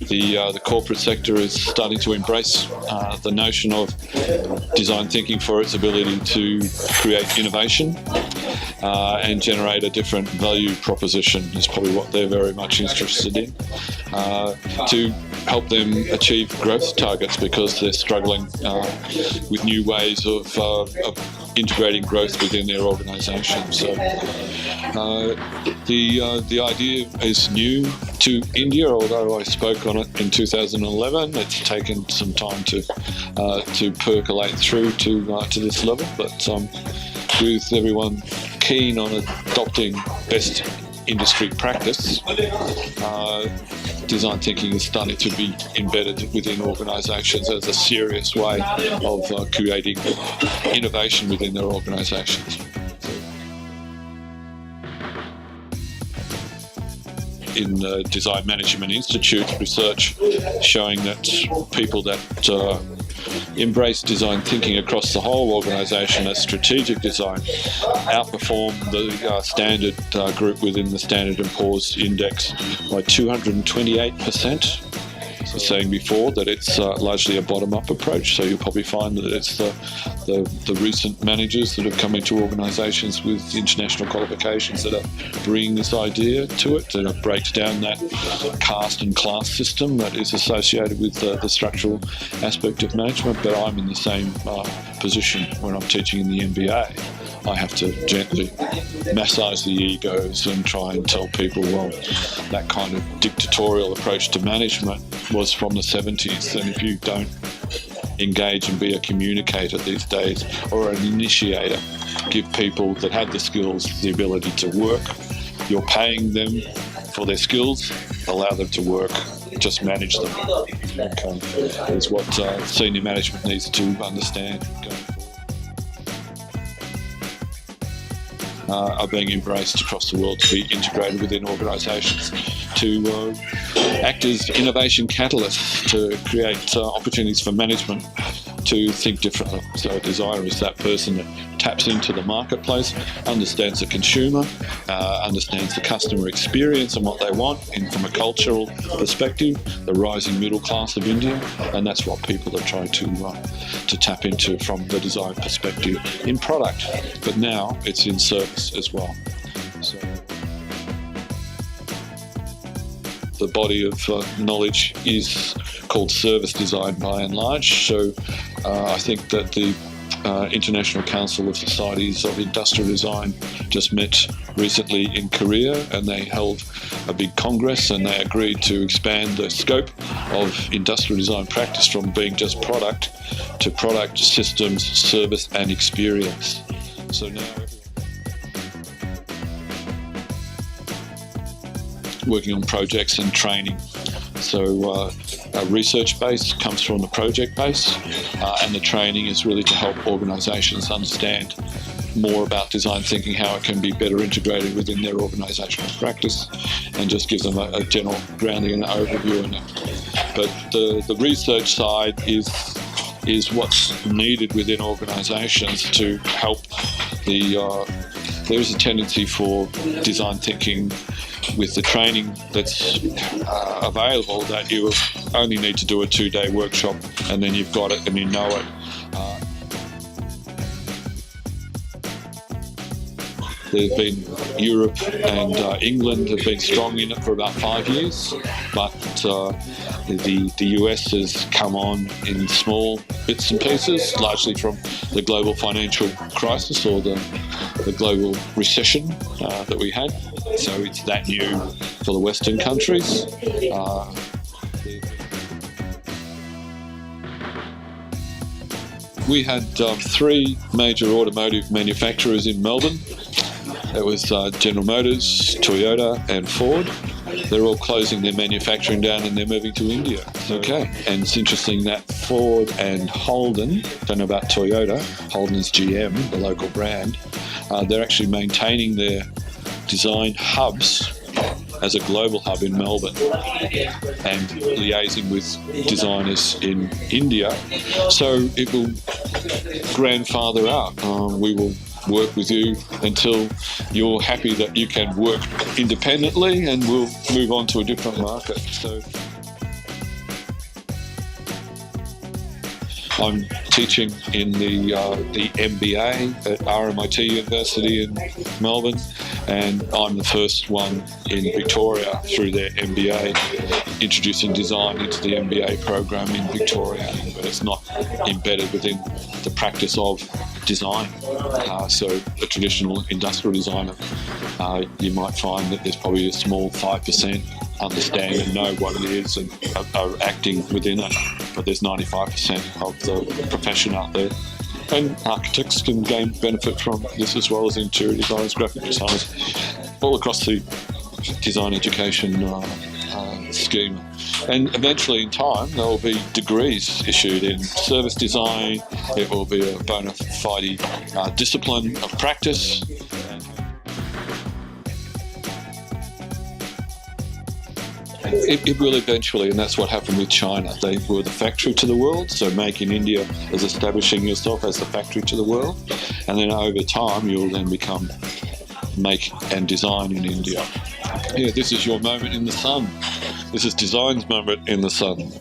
The corporate sector is starting to embrace the notion of design thinking for its ability to create innovation and generate a different value proposition is probably what they're very much interested in, to help them achieve growth targets because they're struggling with new ways of integrating growth within their organisation. So the idea is new to India, although I spoke on it in 2011. It's taken some time to percolate through to this level, but with everyone keen on adopting best industry practice, design thinking is starting to be embedded within organisations as a serious way of creating innovation within their organisations. In the Design Management Institute research showing that people that embrace design thinking across the whole organisation as strategic design outperform the standard group within the Standard & Poor's index by 228%. I was saying before that it's largely a bottom-up approach, so you'll probably find that it's the recent managers that have come into organisations with international qualifications that are bringing this idea to it, that it breaks down that caste and class system that is associated with the structural aspect of management. But I'm in the same position when I'm teaching in the MBA. I have to gently massage the egos and try and tell people, well, that kind of dictatorial approach to management was from the 70s, and if you don't engage and be a communicator these days or an initiator, give people that have the skills the ability to work. You're paying them for their skills, allow them to work, just manage them. Okay. Is what senior management needs to understand. Are being embraced across the world to be integrated within organisations, to act as innovation catalysts, to create opportunities for management to think differently. So a designer is that person that taps into the marketplace, understands the consumer, understands the customer experience and what they want from a cultural perspective, the rising middle class of India, and that's what people are trying to tap into from the design perspective in product, but now it's in service as well. So the body of knowledge is called service design by and large. So I think that the International Council of Societies of Industrial Design just met recently in Korea, and they held a big congress, and they agreed to expand the scope of industrial design practice from being just product to product, systems, service and experience. So now working on projects and training. So our research base comes from the project base, and the training is really to help organisations understand more about design thinking, how it can be better integrated within their organisational practice, and just gives them a general grounding and overview in it. But the research side is what's needed within organisations to help there's a tendency for design thinking with the training that's available that you only need to do a 2-day workshop and then you've got it and you know it. There's been Europe and England have been strong in it for about 5 years, but the US has come on in small bits and pieces, largely from the global financial crisis or the global recession that we had. So it's that new for the Western countries. We had 3 major automotive manufacturers in Melbourne. It was General Motors, Toyota and Ford. They're all closing their manufacturing down and they're moving to India. Okay, and it's interesting that Ford and Holden, don't know about Toyota, Holden is GM, the local brand, they're actually maintaining their design hubs as a global hub in Melbourne and liaising with designers in India. So it will grandfather out. We will work with you until you're happy that you can work independently, and we'll move on to a different market. So I'm teaching in the MBA at RMIT University in Melbourne, and I'm the first one in Victoria through their MBA, introducing design into the MBA program in Victoria, but it's not embedded within the practice of design. So a traditional industrial designer, you might find that there's probably a small 5% understand and know what it is and are acting within it, but there's 95% of the profession out there. And architects can gain benefit from this, as well as interior designers, graphic designers, all across the design education scheme. And eventually in time there will be degrees issued in service design. It will be a bona fide discipline of practice. It will eventually, and that's what happened with China. They were the factory to the world, so Make in India is establishing yourself as the factory to the world, and then over time you'll then become Make and Design in India. Yeah, this is your moment in the sun. This is design's moment in the sun.